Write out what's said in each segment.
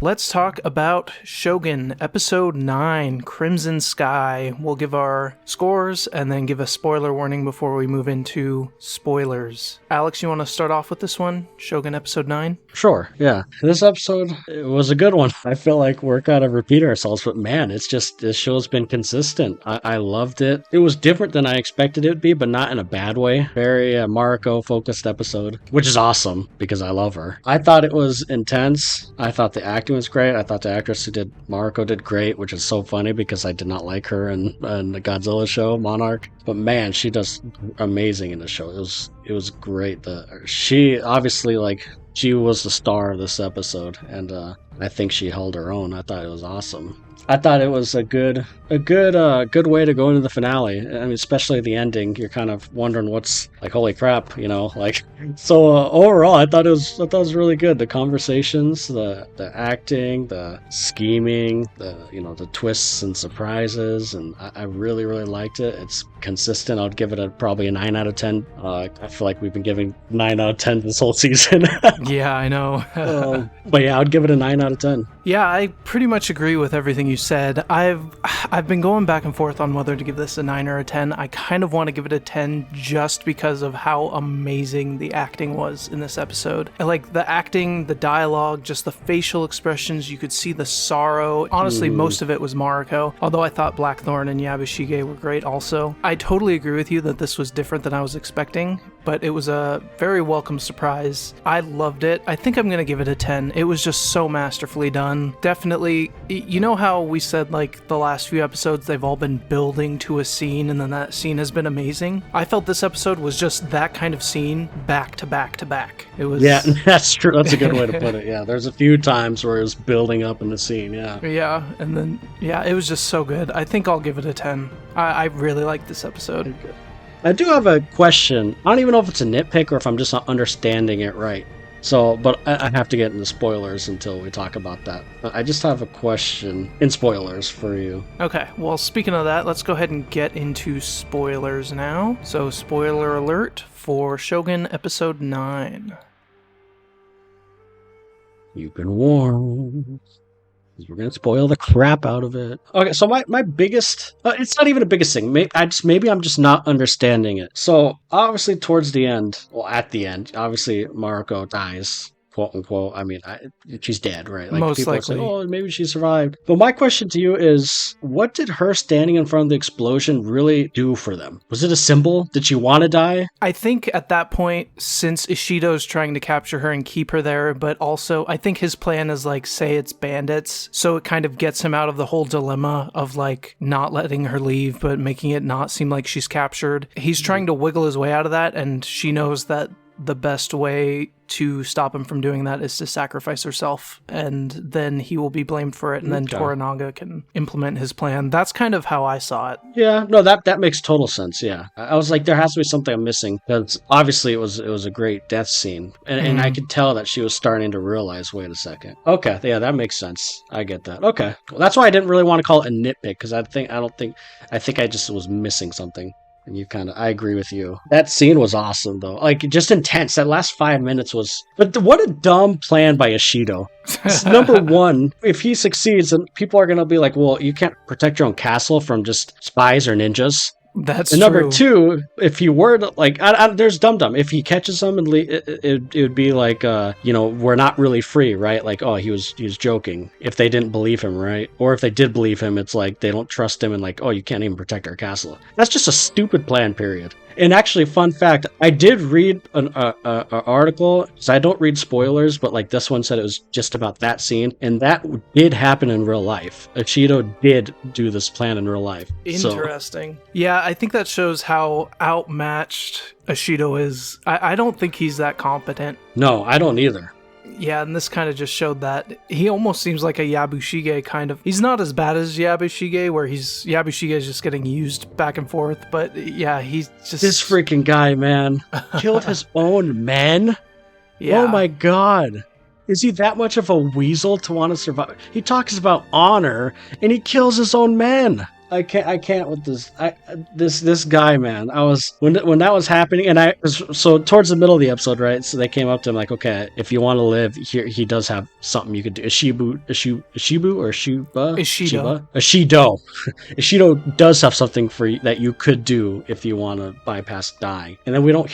Let's talk about Shogun, Episode 9, Crimson Sky. We'll give our scores and then give a spoiler warning before we move into spoilers. Alex, you want to start off with this one? Shogun, Episode 9? Sure, yeah. This episode, it was a good one. I feel like we're kind of repeating ourselves, but man, it's just, this show's been consistent. I loved it. It was different than I expected it to be, but not in a bad way. Very Mariko-focused episode, which is awesome because I love her. I thought it was intense. I thought the acting was great. I thought the actress who did Mariko did great, which is so funny because I did not like her in the Godzilla show, Monarch. But man, she does amazing in the show. It was great. She obviously, like, she was the star of this episode, and I think she held her own. I thought it was awesome. I thought it was a good way to go into the finale. I mean, especially the ending. You're kind of wondering what's, like, holy crap, you know, like. So overall, I thought it was really good. The conversations, the acting, the scheming, the twists and surprises, and I really, really liked it. It's consistent. I'd give it probably a 9 out of 10. I feel like we've been giving 9 out of 10 this whole season. Yeah, I know. But yeah, I'd give it a 9 out of 10. Yeah, I pretty much agree with everything you said. I've been going back and forth on whether to give this a 9 or a 10. I kind of want to give it a 10 just because of how amazing the acting was in this episode. Like, the acting, the dialogue, just the facial expressions, you could see the sorrow. Honestly, most of it was Mariko, although I thought Blackthorn and Yabushige were great also. I totally agree with you that this was different than I was expecting, but it was a very welcome surprise. I loved it. I think I'm going to give it a 10. It was just so masterfully done. Definitely, you know how we said, like, the last few episodes, they've all been building to a scene, and then that scene has been amazing? I felt this episode was just that kind of scene back to back to back. It was... Yeah, that's true. That's a good way to put it. Yeah, there's a few times where it was building up in the scene, yeah. Yeah, and then, yeah, it was just so good. I think I'll give it a 10. I really liked this episode. Okay. I do have a question. I don't even know if it's a nitpick or if I'm just not understanding it right. So, but I have to get into spoilers until we talk about that. But I just have a question in spoilers for you. Okay, well, speaking of that, let's go ahead and get into spoilers now. So, spoiler alert for Shogun Episode 9. You've been warned. We're going to spoil the crap out of it. Okay, so my biggest... it's not even a biggest thing. Maybe I'm just not understanding it. So, obviously, towards the end... Well, at the end, obviously, Mariko dies. Quote unquote. I mean, she's dead, right? Like, most people likely. Say, oh, maybe she survived. But my question to you is, what did her standing in front of the explosion really do for them? Was it a symbol? Did she want to die? I think at that point, since Ishido's trying to capture her and keep her there, but also I think his plan is, like, say it's bandits, so it kind of gets him out of the whole dilemma of, like, not letting her leave, but making it not seem like she's captured. He's trying to wiggle his way out of that, and she knows that the best way to stop him from doing that is to sacrifice herself, and then he will be blamed for it, and then Toranaga can implement his plan. That's kind of how I saw it. Yeah, no, that makes total sense, yeah. I was like, there has to be something I'm missing, because obviously it was a great death scene, and I could tell that she was starting to realize, wait a second. Okay, yeah, that makes sense. I get that. Okay. Well, that's why I didn't really want to call it a nitpick, because I think I just was missing something. And I agree with you. That scene was awesome, though. Like, just intense. That last 5 minutes was... But what a dumb plan by Ishido. Number one, if he succeeds, then people are going to be like, well, you can't protect your own castle from just spies or ninjas. That's and true. Number two, if he were to, like, there's Dum-Dum. If he catches them, and it would be like, we're not really free, right? Like, oh, he was joking. If they didn't believe him, right? Or if they did believe him, it's like they don't trust him, and like, oh, you can't even protect our castle. That's just a stupid plan, period. And actually, fun fact, I did read an article, so I don't read spoilers, but like this one said it was just about that scene, and that did happen in real life. Ishido did do this plan in real life. Interesting. So. Yeah, I think that shows how outmatched Ishido is. I don't think he's that competent. No, I don't either. Yeah, and this kind of just showed that he almost seems like a Yabushige kind of. He's not as bad as Yabushige, where Yabushige is just getting used back and forth, but yeah, he's just... This freaking guy, man. Killed his own men? Yeah. Oh my god. Is he that much of a weasel to want to survive? He talks about honor, and he kills his own men. I can't with this. This guy, man. I was when that was happening, and so towards the middle of the episode, right? So they came up to him like, okay, if you want to live here, he does have something you could do. Ishibu or Shiba? Ishido. Ishido. Ishido does have something for you that you could do if you want to bypass die. And then we don't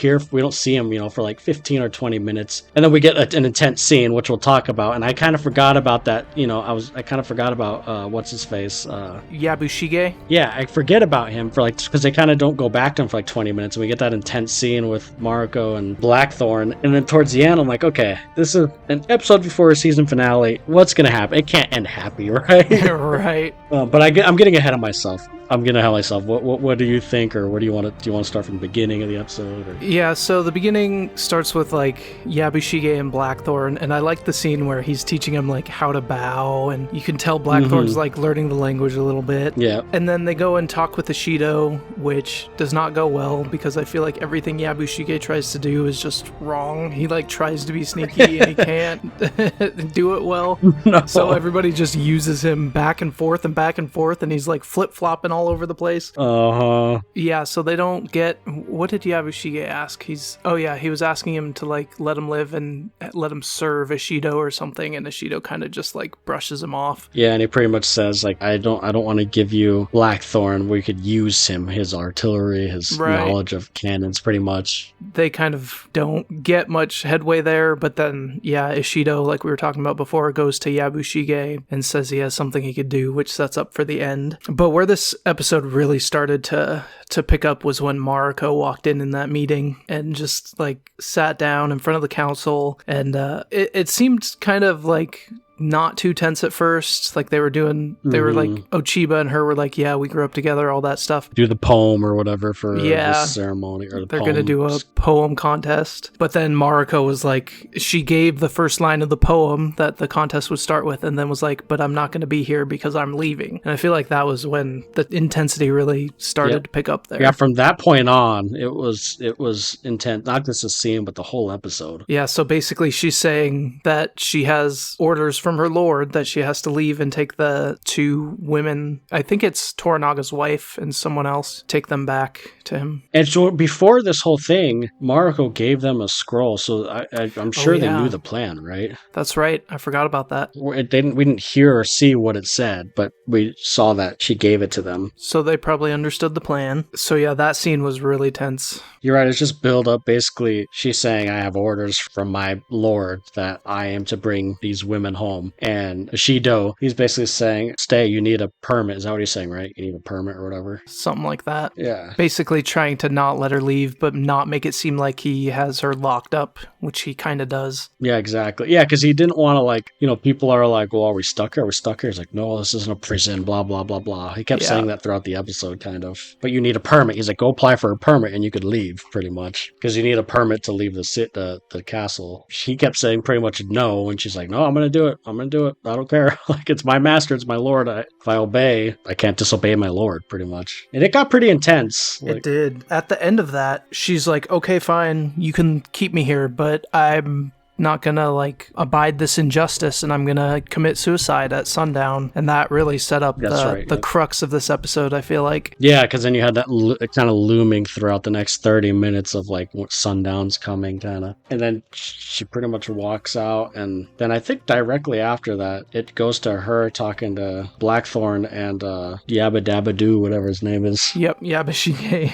see him, for like 15 or 20 minutes, and then we get an intense scene, which we'll talk about. And I kind of forgot about that. I kind of forgot about what's his face. Yabushige. Yeah, I forget about him because they kind of don't go back to him for like 20 minutes, and we get that intense scene with Mariko and Blackthorn, and then towards the end, I'm like, okay, this is an episode before a season finale. What's gonna happen? It can't end happy, right? Right. But I'm getting ahead of myself. What do you think, or what do you want to start from the beginning of the episode? Or? Yeah, so the beginning starts with like Yabushige and Blackthorn, and I like the scene where he's teaching him like how to bow, and you can tell Blackthorn's like learning the language a little bit. Yeah. And then they go and talk with Ishido, which does not go well because I feel like everything Yabushige tries to do is just wrong. He like tries to be sneaky and he can't do it well. No. So everybody just uses him back and forth, and he's like flip-flopping all over the place. Uh-huh. Yeah, so they don't get... What did Yabushige ask? He was asking him to like let him live and let him serve Ishido or something, and Ishido kind of just like brushes him off. Yeah, and he pretty much says like, I don't want to give you Blackthorn. We could use him, his artillery, his knowledge of cannons, pretty much. They kind of don't get much headway there, but then Ishido, like we were talking about before, goes to Yabushige and says he has something he could do, which sets up for the end. But where this episode really started to pick up was when Mariko walked in that meeting and just like sat down in front of the council, and it seemed kind of like not too tense at first. Like they were like Ochiba and her were like, yeah, we grew up together, all that stuff. Do the poem or whatever for the ceremony, or they're going to do a poem contest. But then Mariko was like, she gave the first line of the poem that the contest would start with, and then was like, but I'm not going to be here because I'm leaving. And I feel like that was when the intensity really started to pick up there. Yeah, from that point on, it was intense. Not just the scene, but the whole episode. Yeah, so basically she's saying that she has orders from her lord that she has to leave and take the two women, I think it's Toranaga's wife and someone else, take them back to him. And so before this whole thing, Mariko gave them a scroll, so I'm sure they knew the plan, right? That's right. I forgot about that. We didn't hear or see what it said, but we saw that she gave it to them. So they probably understood the plan. So yeah, that scene was really tense. You're right, it's just build up. Basically, she's saying, I have orders from my lord that I am to bring these women home. And Ishido, he's basically saying, stay, you need a permit. Is that what he's saying, right? You need a permit or whatever? Something like that. Yeah. Basically trying to not let her leave, but not make it seem like he has her locked up, which he kind of does. Yeah, exactly. Yeah, because he didn't want to people are like, well, are we stuck here? Are we stuck here? He's like, no, this isn't a prison, blah, blah, blah, blah. He kept saying that throughout the episode, kind of. But you need a permit. He's like, go apply for a permit and you could leave, pretty much. Because you need a permit to leave the castle. He kept saying pretty much no, and she's like, no, I'm going to do it. I'm going to do it. I don't care. Like, it's my master. It's my lord. If I obey, I can't disobey my lord, pretty much. And it got pretty intense. It did. At the end of that, she's like, okay, fine, you can keep me here, but I'm not gonna abide this injustice, and I'm gonna commit suicide at sundown. And that really set up the crux of this episode, I feel like. Yeah, because then you had that kind of looming throughout the next 30 minutes of sundown's coming, kind of. And then she pretty much walks out, and then I think directly after that, it goes to her talking to Blackthorn and Yabba Dabba Doo, whatever his name is. Yep, Yabushige.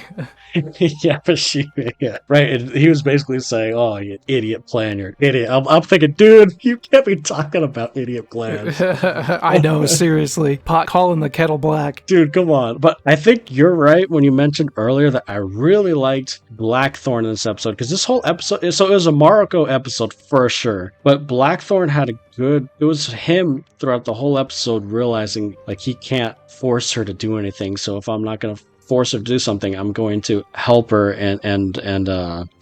Yabushige, yeah. Right, and he was basically saying, oh, you idiot plan, you're an idiot. I'm thinking, dude, you can't be talking about idiot plans. I know, seriously. Pot calling the kettle black. Dude, come on. But I think you're right when you mentioned earlier that I really liked Blackthorn in this episode, because this whole episode, so it was a Mariko episode for sure, but Blackthorn had it was him throughout the whole episode realizing he can't force her to do anything. So if I'm not going to force her to do something, I'm going to help her and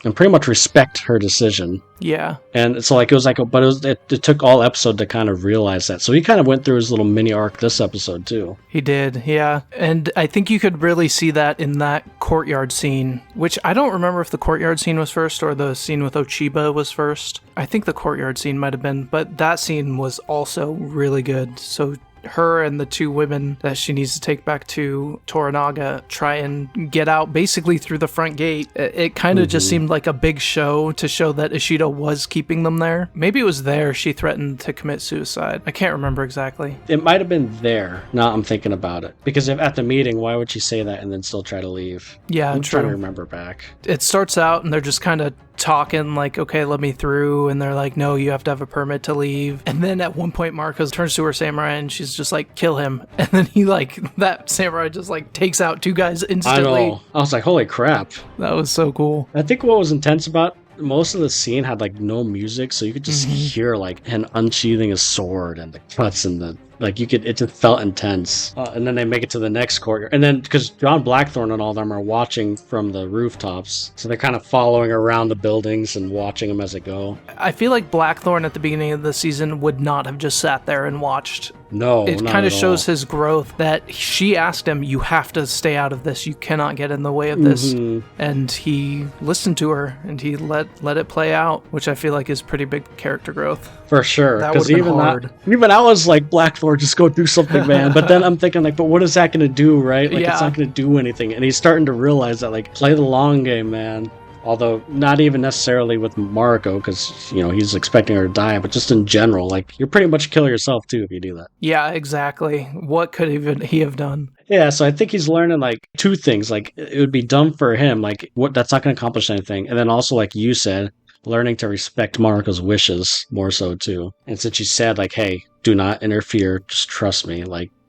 pretty much respect her decision. Yeah. And so it took all episode to kind of realize that. So he kind of went through his little mini arc this episode too. He did, yeah. And I think you could really see that in that courtyard scene, which I don't remember if the courtyard scene was first or the scene with Ochiba was first. I think the courtyard scene might have been, but that scene was also really good. So her and the two women that she needs to take back to Toranaga try and get out basically through the front gate. It kind of just seemed like a big show to show that Ishida was keeping them there. Maybe it was there she threatened to commit suicide. I can't remember exactly. It might have been there. Now I'm thinking about it. Because if at the meeting, why would she say that and then still try to leave? Yeah, I'm true. trying to remember back. It starts out and they're just kind of talking like, okay, let me through, and they're like, no, you have to have a permit to leave. And then at one point Mariko turns to her samurai and she's just like, kill him. And then he that samurai just takes out two guys instantly. I know. I was like, holy crap. That was so cool. I think what was intense about most of the scene had no music, so you could just hear him unsheathing his sword and the cuts and the it just felt intense. And then they make it to the next courtyard, and then because John Blackthorne and all of them are watching from the rooftops, so they're kind of following around the buildings and watching them as they go. I feel like Blackthorne at the beginning of the season would not have just sat there and watched. No, it kind of shows his growth that she asked him, you have to stay out of this, you cannot get in the way of this, and he listened to her and he let it play out, which I feel like is pretty big character growth. For sure. That would have been hard. Even I was like, Blackthorne, just go do something, man. But then I'm thinking but what is that going to do, right? It's not going to do anything. And he's starting to realize that play the long game, man. Although not even necessarily with Mariko, because he's expecting her to die, but just in general, you're pretty much killing yourself too if you do that. Yeah, exactly. What could he have done? Yeah, so I think he's learning two things. It would be dumb for him, that's not going to accomplish anything, and then also you said, learning to respect Mariko's wishes more so too. And since you said hey, do not interfere, just trust me.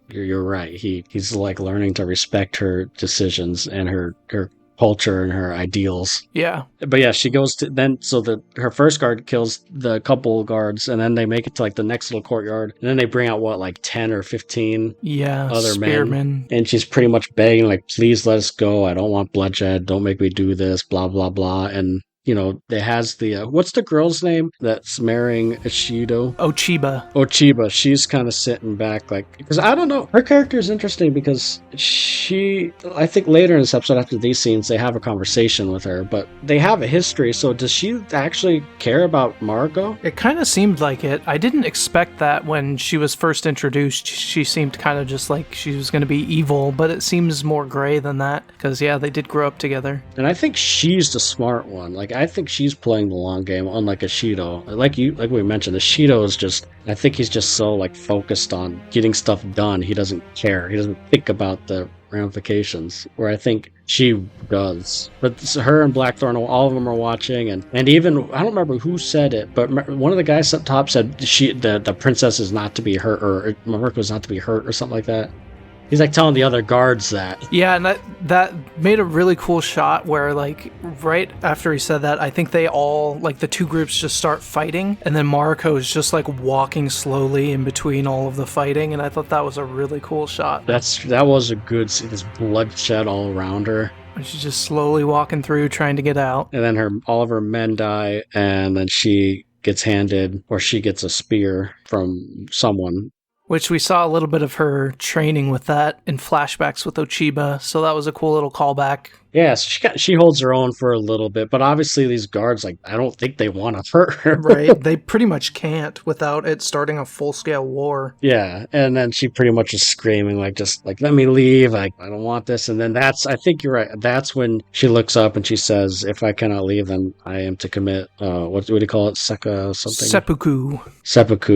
You're right. He's learning to respect her decisions and her culture and her ideals. Yeah. But yeah, she goes to her first guard kills the couple guards, and then they make it to the next little courtyard, and then they bring out 10 or 15 other spearmen. Men, and she's pretty much begging please let us go, I don't want bloodshed, don't make me do this, blah blah blah. And they has the what's the girl's name that's marrying Ishido? Ochiba. She's kind of sitting back because I don't know, her character is interesting because I think later in this episode, after these scenes, they have a conversation with her, but they have a history. So does she actually care about Mariko? It kind of seemed like it. I didn't expect that when she was first introduced. She seemed kind of just like she was going to be evil, but it seems more gray than that because they did grow up together. And I think she's the smart one. I think she's playing the long game, unlike Ishido. Like we mentioned, Ishido is just, I think he's just so focused on getting stuff done. He doesn't care. He doesn't think about the ramifications, where I think she does. But her and Blackthorne, all of them are watching, and even, I don't remember who said it, but one of the guys up top said the princess is not to be hurt, or Mariko is not to be hurt, or something like that. He's telling the other guards that. Yeah, and that made a really cool shot where right after he said that, I think they all the two groups just start fighting, and then Mariko is just walking slowly in between all of the fighting, and I thought that was a really cool shot. That was a good scene. There's bloodshed all around her. She's just slowly walking through trying to get out. And then all of her men die, and then she gets a spear from someone. Which we saw a little bit of her training with that in flashbacks with Ochiba, so that was a cool little callback. Yeah, so she holds her own for a little bit, but obviously these guards, I don't think they want to hurt her. Right, they pretty much can't without it starting a full-scale war. Yeah, and then she pretty much is screaming, let me leave, I don't want this, and then I think you're right, that's when she looks up and she says, if I cannot leave, then I am to commit, what do you call it, Seppuku,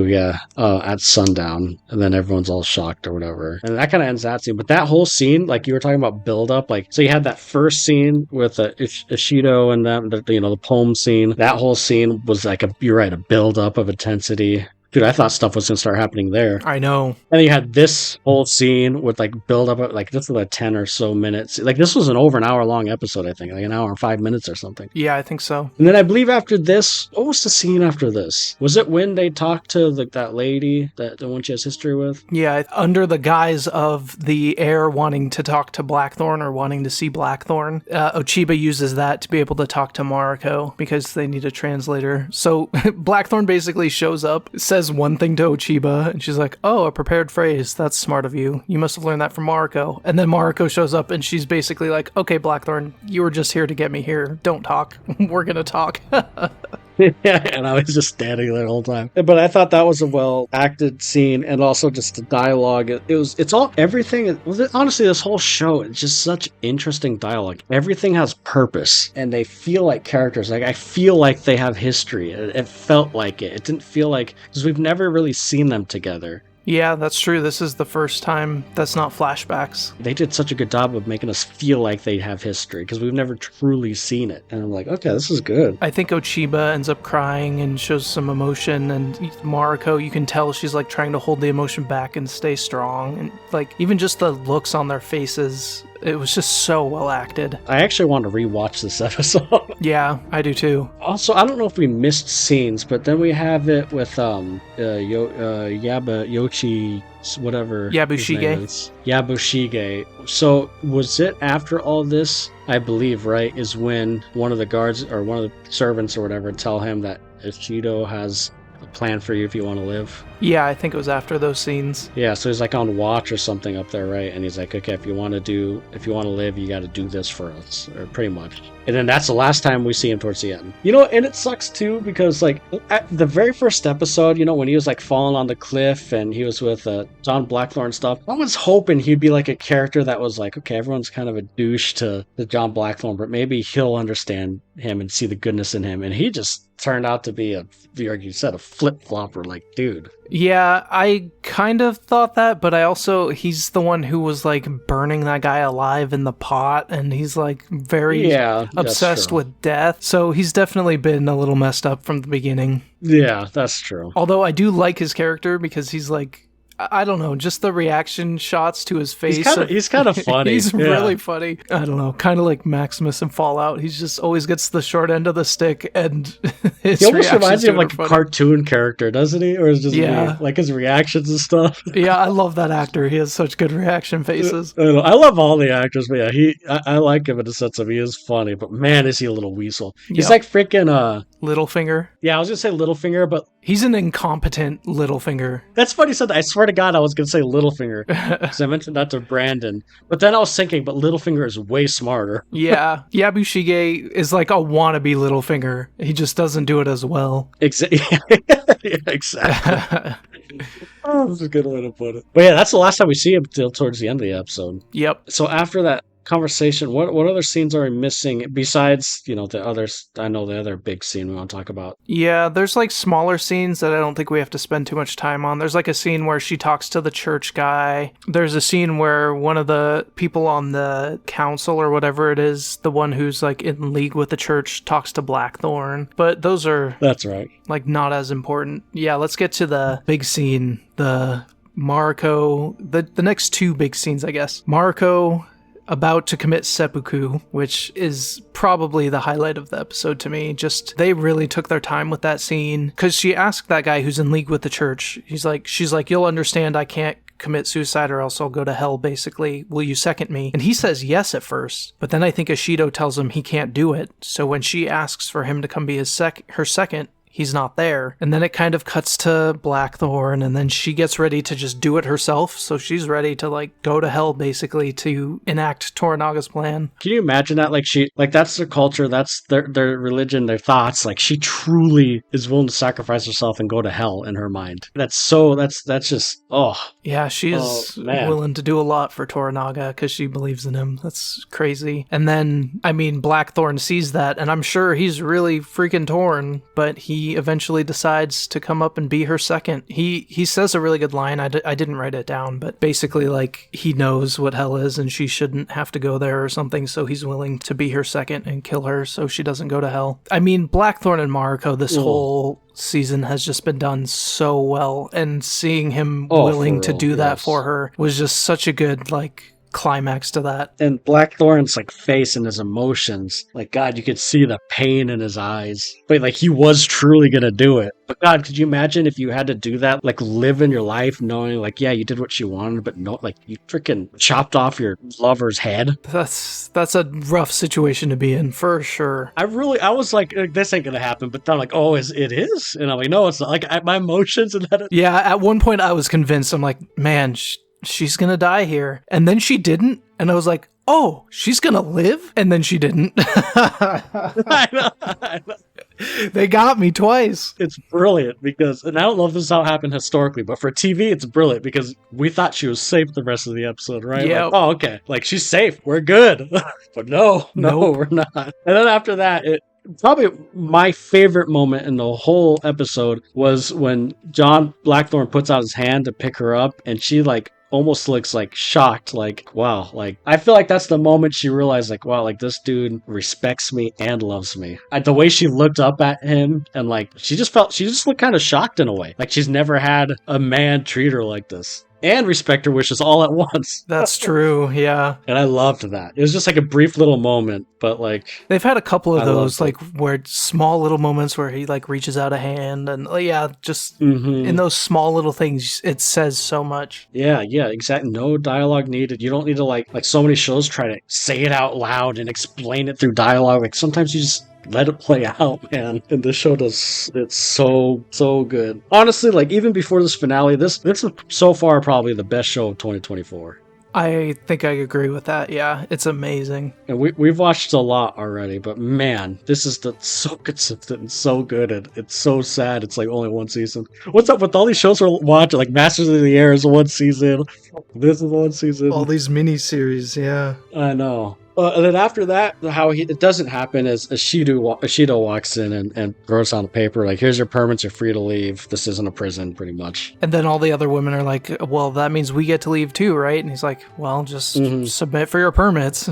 yeah, at sundown, and then everyone's all shocked or whatever, and that kind of ends that scene, but that whole scene, you were talking about build-up, so you had that first scene with Ishido and them, the poem scene. That whole scene was you're right, a build up of intensity. Dude, I thought stuff was going to start happening there. I know. And then you had this whole scene with build up, this was 10 or so minutes. This was over an hour long episode, I think, an hour and 5 minutes or something. Yeah, I think so. And then I believe after this, what was the scene after this? Was it when they talked to that lady, the one she has history with? Yeah, under the guise of the heir wanting to talk to Blackthorne or wanting to see Blackthorne, Ochiba uses that to be able to talk to Mariko because they need a translator. So Blackthorne basically shows up, says one thing to Ochiba, and she's like, oh, a prepared phrase. That's smart of you. You must have learned that from Mariko. And then Mariko shows up, and she's basically like, okay, Blackthorne, you were just here to get me here. Don't talk. We're gonna talk. Yeah, and I was just standing there the whole time. But I thought that was a well acted scene, and also just the dialogue. It's all everything. Honestly, this whole show is just such interesting dialogue. Everything has purpose, and they feel like characters. Like I feel like they have history. It felt like it. It didn't feel like because we've never really seen them together. Yeah, that's true. This is the first time that's not flashbacks. They did such a good job of making us feel like they have history because we've never truly seen it. And I'm like, okay, this is good. I think Ochiba ends up crying and shows some emotion, and Mariko, you can tell she's like trying to hold the emotion back and stay strong. And like even just the looks on their faces, it was just so well acted. I actually want to rewatch this episode. Yeah, I do too. Also, I don't know if we missed scenes, but then we have it with Yochi, whatever. Yabushige. Yabushige. So was it after all this? I believe, right, is when one of the guards or one of the servants or whatever tell him that Ishido has a plan for you if you want to live. Yeah, I think it was after those scenes. Yeah, so he's like on watch or something up there, right? And he's like, okay, if you want to live, you got to do this for us, or pretty much. And then that's the last time we see him towards the end. You know, and it sucks too because like at the very first episode, you know, when he was like falling on the cliff and he was with John Blackthorne stuff, I was hoping he'd be like a character that was like, okay, everyone's kind of a douche to John Blackthorne, but maybe he'll understand him and see the goodness in him. And he just turned out to be like you said, a flip-flopper, like, dude. Yeah, I kind of thought that, but he's the one who was like burning that guy alive in the pot, and he's like very obsessed with death. So he's definitely been a little messed up from the beginning. Yeah, that's true. Although I do like his character because he's like, I don't know, just the reaction shots to his face. He's kind of funny. He's really funny. I don't know, kind of like Maximus in Fallout. He just always gets the short end of the stick, and his he almost reminds me of like a funny cartoon character, doesn't he? Or is just like his reactions and stuff. Yeah, I love that actor. He has such good reaction faces. I love all the actors, but yeah, I like him in the sense of he is funny, but man, is he a little weasel. He's like freaking Littlefinger. Yeah, I was gonna say Littlefinger, but he's an incompetent Littlefinger. That's funny you said that. I swear to God, I was gonna say Littlefinger because I mentioned that to Brandon, but then I was thinking, but Littlefinger is way smarter. Yeah, Yabushige is like a wannabe Littlefinger. He just doesn't do it as well. Exactly. Yeah, exactly. Oh, that's a good way to put it. But yeah, that's the last time we see him till towards the end of the episode. Yep. So after that conversation, what other scenes are we missing besides, you know, the others? I know the other big scene we want to talk about. Yeah, there's like smaller scenes that I don't think we have to spend too much time on. There's like a scene where she talks to the church guy. There's a scene where one of the people on the council or whatever it is, the one who's like in league with the church, talks to Blackthorne. But those are that's right, like not as important. Yeah, let's get to the big scene. The Mariko, the next two big scenes, I guess. Mariko about to commit seppuku, which is probably the highlight of the episode to me. Just, they really took their time with that scene. Because she asked that guy who's in league with the church, she's like, you'll understand I can't commit suicide or else I'll go to hell, basically. Will you second me? And he says yes at first, but then I think Ishido tells him he can't do it. So when she asks for him to come be her second, he's not there. And then it kind of cuts to Blackthorne, and then she gets ready to just do it herself. So she's ready to like go to hell, basically, to enact Toranaga's plan. Can you imagine that? Like that's their culture, that's their religion, their thoughts. Like she truly is willing to sacrifice herself and go to hell in her mind. That's just, oh. Yeah, she is willing to do a lot for Toranaga because she believes in him. That's crazy. And then, I mean, Blackthorne sees that, and I'm sure he's really freaking torn, but he eventually decides to come up and be her second. He says a really good line. I didn't write it down, but basically like he knows what hell is and she shouldn't have to go there or something, so he's willing to be her second and kill her so she doesn't go to hell. I mean, Blackthorne and Mariko, this whole season has just been done so well, and seeing him willing to do that for her was just such a good like climax to that. And Blackthorne's like face and his emotions, like God, you could see the pain in his eyes, but like he was truly gonna do it. But God, could you imagine if you had to do that, like live in your life knowing like, yeah, you did what you wanted, but no, like you freaking chopped off your lover's head? That's a rough situation to be in for sure. I was like, this ain't gonna happen, but then I'm like, oh, it is, and I'm like, no, it's not. Like my emotions and that. Yeah, at one point I was convinced. I'm like, man, she's gonna die here, and then she didn't, and I was like, oh, she's gonna live, and then she didn't. I know. They got me twice. It's brilliant because, and I don't know if this is how it happened historically, but for TV, it's brilliant because we thought she was safe the rest of the episode, right? Yeah. Like, oh, okay. Like, she's safe. We're good. But no, Nope. we're not. And then after that, probably my favorite moment in the whole episode was when John Blackthorne puts out his hand to pick her up, and she like almost looks like shocked, like, wow. Like, I feel like that's the moment she realized, like, wow, like, this dude respects me and loves me. The way she looked up at him, and like, she just looked kind of shocked in a way, like she's never had a man treat her like this and respect her wishes all at once. That's true, yeah. And I loved that. It was just like a brief little moment, but like, they've had a couple of those, like, it. where small little moments where he like reaches out a hand, and yeah, just in those small little things, it says so much. Yeah, exactly. No dialogue needed. You don't need to like so many shows try to say it out loud and explain it through dialogue. Like, sometimes you just let it play out, man. And the show does, it's so good. Honestly, like, even before this finale, this is so far probably the best show of 2024. I think I agree with that. Yeah, it's amazing. And we've watched a lot already, but man, this is so consistent and so good, and it's so sad it's like only one season. What's up with all these shows we're watching? Like, Masters of the Air is one season. This is one season. All these mini-series, yeah. I know. And then after that, how it doesn't happen is Ishido walks in and throws down the paper, like, here's your permits, you're free to leave. This isn't a prison, pretty much. And then all the other women are like, well, that means we get to leave too, right? And he's like, well, just submit for your permits.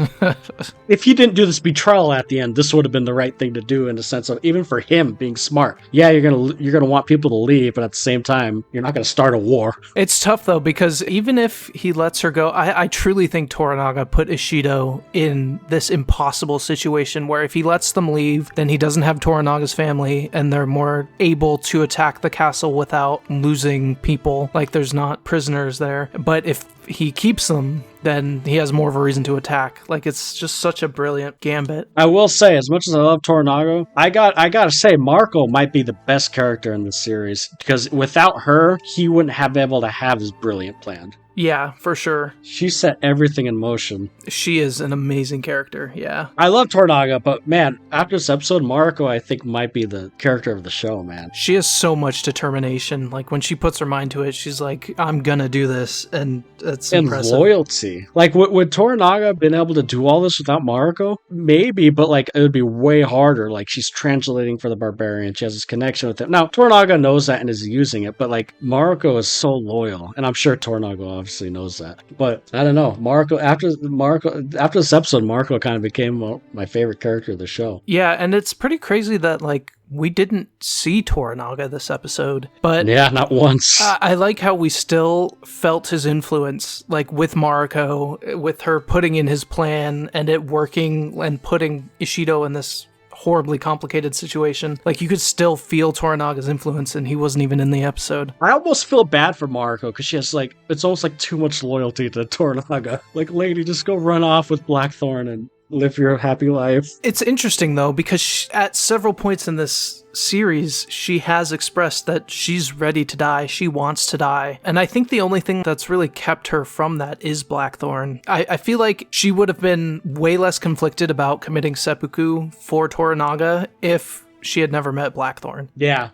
If you didn't do this betrayal at the end, this would have been the right thing to do, in the sense of, even for him being smart. Yeah, you're gonna want people to leave, but at the same time, you're not gonna start a war. It's tough though, because even if he lets her go, I truly think Toranaga put Ishido in this impossible situation where if he lets them leave, then he doesn't have Toranaga's family, and they're more able to attack the castle without losing people. Like, there's not prisoners there. But if he keeps them, then he has more of a reason to attack. Like, it's just such a brilliant gambit. I will say, as much as I love Toranaga, I gotta say, Mariko might be the best character in this series, because without her, he wouldn't have been able to have his brilliant plan. Yeah, for sure. She set everything in motion. She is an amazing character, yeah. I love Toranaga, but man, after this episode, Mariko, I think, might be the character of the show, man. She has so much determination. Like, when she puts her mind to it, she's like, I'm gonna do this, and it's impressive. And loyalty. Like, would Toranaga been able to do all this without Mariko? Maybe, but like, it would be way harder. Like, she's translating for the barbarian. She has this connection with him. Now, Toranaga knows that and is using it, but like, Mariko is so loyal, and I'm sure Toranaga obviously knows that. But I don't know. After this episode, Mariko kind of became my favorite character of the show. Yeah, and it's pretty crazy that, like, we didn't see Toranaga this episode, but yeah, not once. I like how we still felt his influence, like, with Mariko, with her putting in his plan and it working, and putting Ishido in this horribly complicated situation. Like, you could still feel Toranaga's influence, and he wasn't even in the episode. I almost feel bad for Mariko, because she has, like, it's almost like too much loyalty to Toranaga. Like, lady, just go run off with Blackthorn and live your happy life. It's interesting, though, because at several points in this series, she has expressed that she's ready to die. She wants to die. And I think the only thing that's really kept her from that is Blackthorn. I feel like she would have been way less conflicted about committing seppuku for Toranaga if she had never met Blackthorn. Yeah,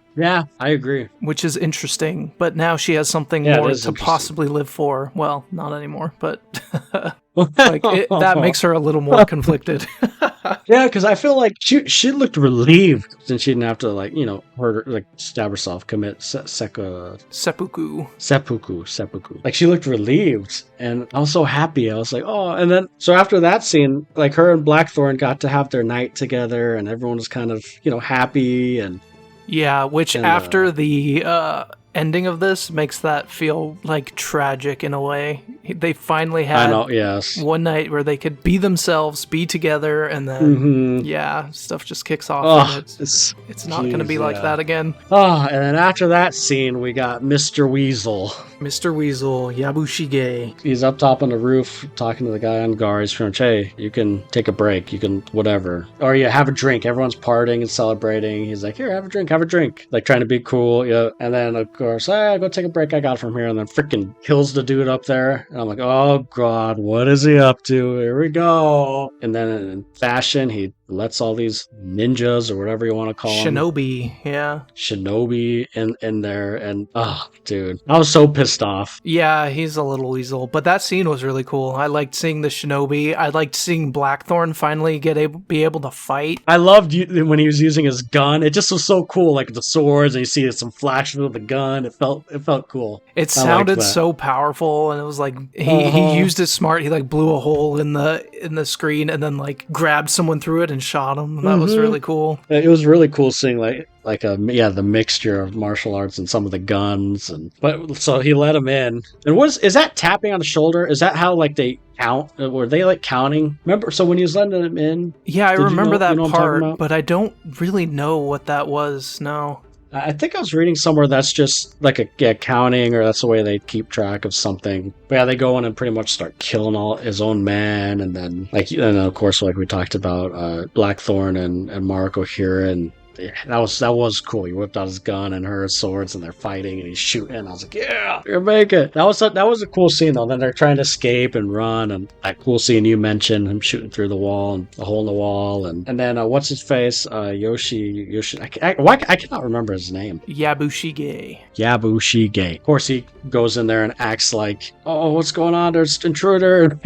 I agree. Which is interesting, but now she has something more to possibly live for. Well, not anymore, but that makes her a little more conflicted. Yeah, because I feel like she looked relieved since she didn't have to, like, you know, stab herself, commit seppuku. Like, she looked relieved, and I was so happy. I was like, oh, and then so after that scene, like, her and Blackthorn got to have their night together, and everyone was kind of, you know, happy. And yeah, which after the ending of this makes that feel like tragic in a way. They finally had one night where they could be themselves, be together, and then stuff just kicks off. Oh, and it's not going to be like that again. Oh, and then after that scene, we got Mr. Weasel. Mr. Weasel, Yabushige. He's up top on the roof talking to the guy on guard. He's from, hey, you can take a break. You can whatever. Or yeah, have a drink. Everyone's partying and celebrating. He's like, here, have a drink. Like, trying to be cool. Yeah. And then, of course, go take a break. I got it from here. And then freaking kills the dude up there. And I'm like, oh, God, what is he up to? Here we go. And then in fashion, he lets all these ninjas or whatever you want to call them. Shinobi, yeah. Shinobi in there. And, oh, dude, I was so pissed off. Yeah, he's a little weasel. But that scene was really cool. I liked seeing the Shinobi. I liked seeing Blackthorn finally be able to fight. I loved when he was using his gun. It just was so cool, like the swords, and you see some flashes of the gun. It felt cool. It sounded so powerful, and it was like he used it smart. He like blew a hole in the screen and then like grabbed someone through it and shot him. That was really cool. It was really cool seeing the mixture of martial arts and some of the guns, but so he let him in. And is that tapping on the shoulder? Is that how like they count? Were they like counting? Remember? So when he was letting him in, yeah, I remember that part, but I don't really know what that was. No. I think I was reading somewhere that's just like a counting, or that's the way they keep track of something. But yeah, they go in and pretty much start killing all his own men, and then of course, like we talked about, Blackthorn and Mariko here, and yeah, that was cool. He whipped out his gun and her swords, and they're fighting, and he's shooting. And I was like, "Yeah, you're making it." That was a cool scene, though. Then they're trying to escape and run, and that cool scene you mentioned, him shooting through the wall and the hole in the wall, and then what's his face, Yoshi. I cannot remember his name. Yabushige. Of course, he goes in there and acts like, "Oh, what's going on? There's an intruder."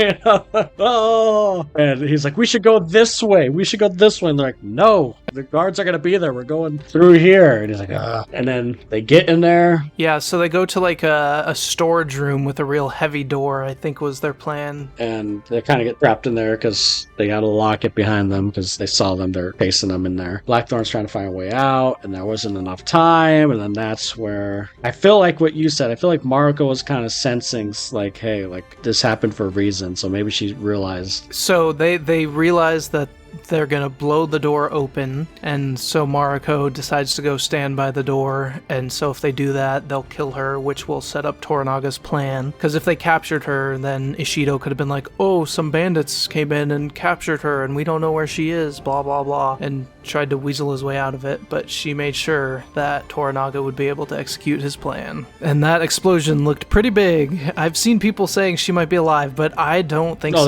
Oh, and he's like, "We should go this way. And they're like, "No, the guards are gonna be there. We're going through here." And he's like, "Ah." And then they get in there. Yeah, so they go to like a storage room with a real heavy door, I think was their plan. And they kind of get trapped in there because they got to lock it behind them because they saw them. They're chasing them in there. Blackthorn's trying to find a way out, and there wasn't enough time. And then that's where I feel like what you said. I feel like Mariko was kind of sensing like, hey, like this happened for a reason. So maybe she realized. So they realized that they're gonna blow the door open, and so Mariko decides to go stand by the door, and so if they do that, they'll kill her, which will set up Toranaga's plan, because if they captured her, then Ishido could have been like, "Oh, some bandits came in and captured her, and we don't know where she is, blah blah blah," and tried to weasel his way out of it, but she made sure that Toranaga would be able to execute his plan. And that explosion looked pretty big. I've seen people saying she might be alive, but I don't think so. No,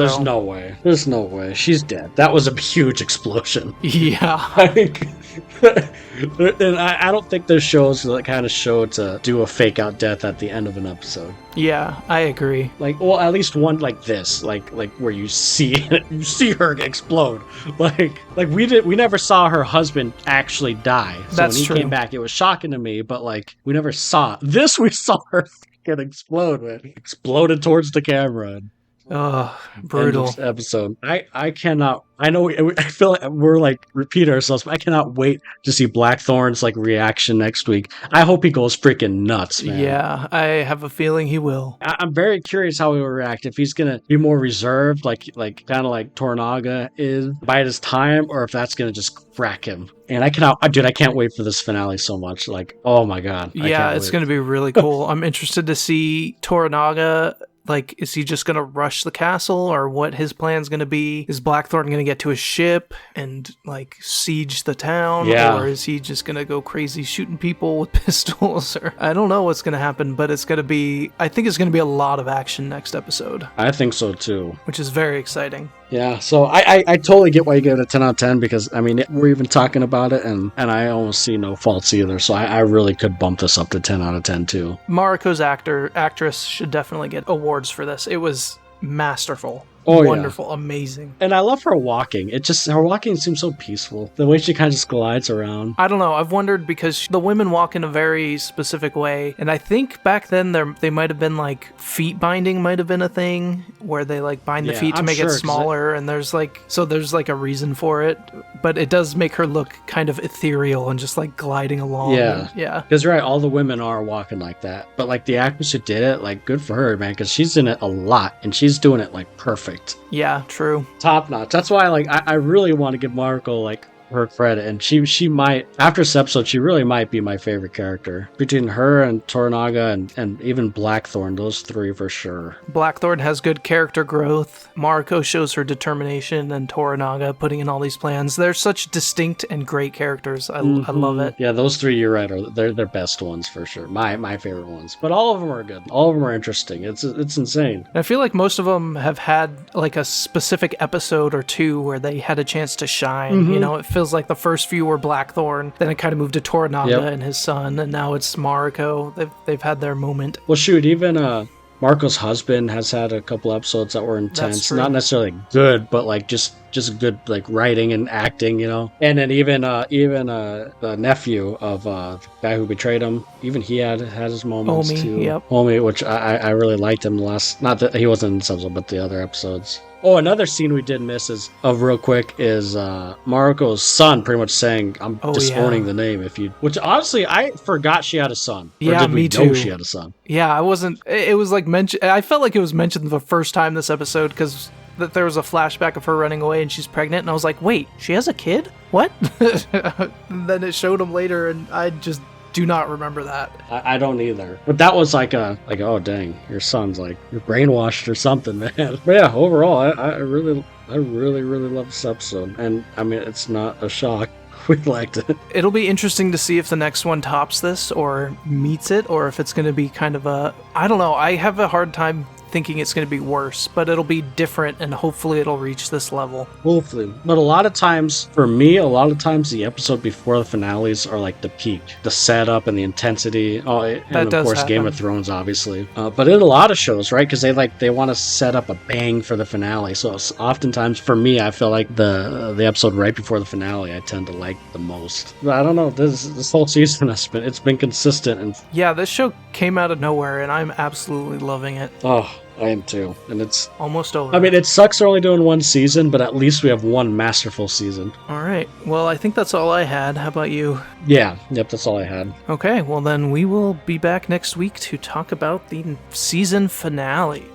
there's no way. She's dead. That was a huge explosion. Yeah. And I don't think there's shows that kind of show to do a fake out death at the end of an episode. Yeah, I agree. Like, well, at least one like this, like where you see her explode. Like we never saw her husband actually die. So That's when he true. came back, it was shocking to me, but like we never saw it. This. We saw her fucking explode, man. Exploded towards the camera. Oh, brutal episode. I cannot. I know. I feel like we're like repeat ourselves, but I cannot wait to see Blackthorn's like reaction next week. I hope he goes freaking nuts, man. Yeah, I have a feeling he will. I'm very curious how he will react. If he's gonna be more reserved, like kind of like Toranaga is, bide his time, or if that's gonna just crack him. And I can't wait for this finale so much. Like, oh my god. Yeah, it's gonna be really cool. I'm interested to see Toranaga. Like, is he just going to rush the castle, or what his plan's going to be? Is Blackthorn going to get to his ship and, like, siege the town? Yeah. Or is he just going to go crazy shooting people with pistols? Or I don't know what's going to happen, but I think it's going to be a lot of action next episode. I think so, too. Which is very exciting. Yeah, so I totally get why you gave it a 10 out of 10, because, I mean, we're even talking about it, and I almost see no faults either, so I really could bump this up to 10 out of 10, too. Mariko's actress should definitely get awards for this. It was masterful. Oh, wonderful, yeah. Amazing. And I love her walking. Her walking seems so peaceful. The way she kind of just glides around. I don't know. I've wondered, because the women walk in a very specific way. And I think back then they might have been like feet binding might have been a thing where they like bind the feet to make it smaller. And there's like a reason for it. But it does make her look kind of ethereal and just like gliding along. Yeah. Yeah. Because right, all the women are walking like that. But like the actress who did it, like good for her, man. Because she's in it a lot and she's doing it like perfect. Yeah, true. Top notch. That's why I really want to give Mariko like her credit, and she might, after this episode, she really might be my favorite character. Between her and Toranaga and even Blackthorn, those three for sure. Blackthorn has good character growth. Mariko shows her determination, and Toranaga putting in all these plans. They're such distinct and great characters. I love it. Yeah, those three, you're right, they're their best ones for sure. My favorite ones. But all of them are good. All of them are interesting. It's insane. I feel like most of them have had like a specific episode or two where they had a chance to shine. You know, it feels like the first few were Blackthorn, then it kind of moved to Toranaga and his son, and now it's Mariko. They've had their moment. Well, shoot, even Marco's husband has had a couple episodes that were intense. Not necessarily good, but like just good like writing and acting, you know. And then even the nephew of the guy who betrayed him, even he had his moments too. Homie, which I really liked him the last. Not that he wasn't in this episode, but the other episodes. Oh, another scene we did miss is Mariko's son pretty much saying, "I'm disowning the name." Which honestly, I forgot she had a son. Yeah, me too. Know she had a son? Yeah, I wasn't. It was like mentioned. I felt like it was mentioned the first time this episode because that there was a flashback of her running away and she's pregnant, and I was like, "Wait, she has a kid? What?" Then it showed him later, and I just do not remember that. I don't either. But that was like oh dang, your son's like, you're brainwashed or something, man. But yeah, overall, I really love this episode. And I mean, it's not a shock. We liked it. It'll be interesting to see if the next one tops this or meets it, or if it's going to be kind of I don't know. I have a hard time thinking it's going to be worse, but it'll be different, and hopefully it'll reach this level. Hopefully. But a lot of times, for me, the episode before the finales are like the peak. The setup and the intensity. Oh, and of course, Game of Thrones, obviously. But in a lot of shows, right? Because they want to set up a bang for the finale. So oftentimes, for me, I feel like the episode right before the finale, I tend to like the most. But I don't know. This whole season it's been consistent. And yeah, this show came out of nowhere, and I'm absolutely loving it. Oh, I am too. And it's almost over. I mean, it sucks they're only doing one season, but at least we have one masterful season. All right. Well, I think that's all I had. How about you? Yeah. Yep, that's all I had. Okay. Well, then we will be back next week to talk about the season finale.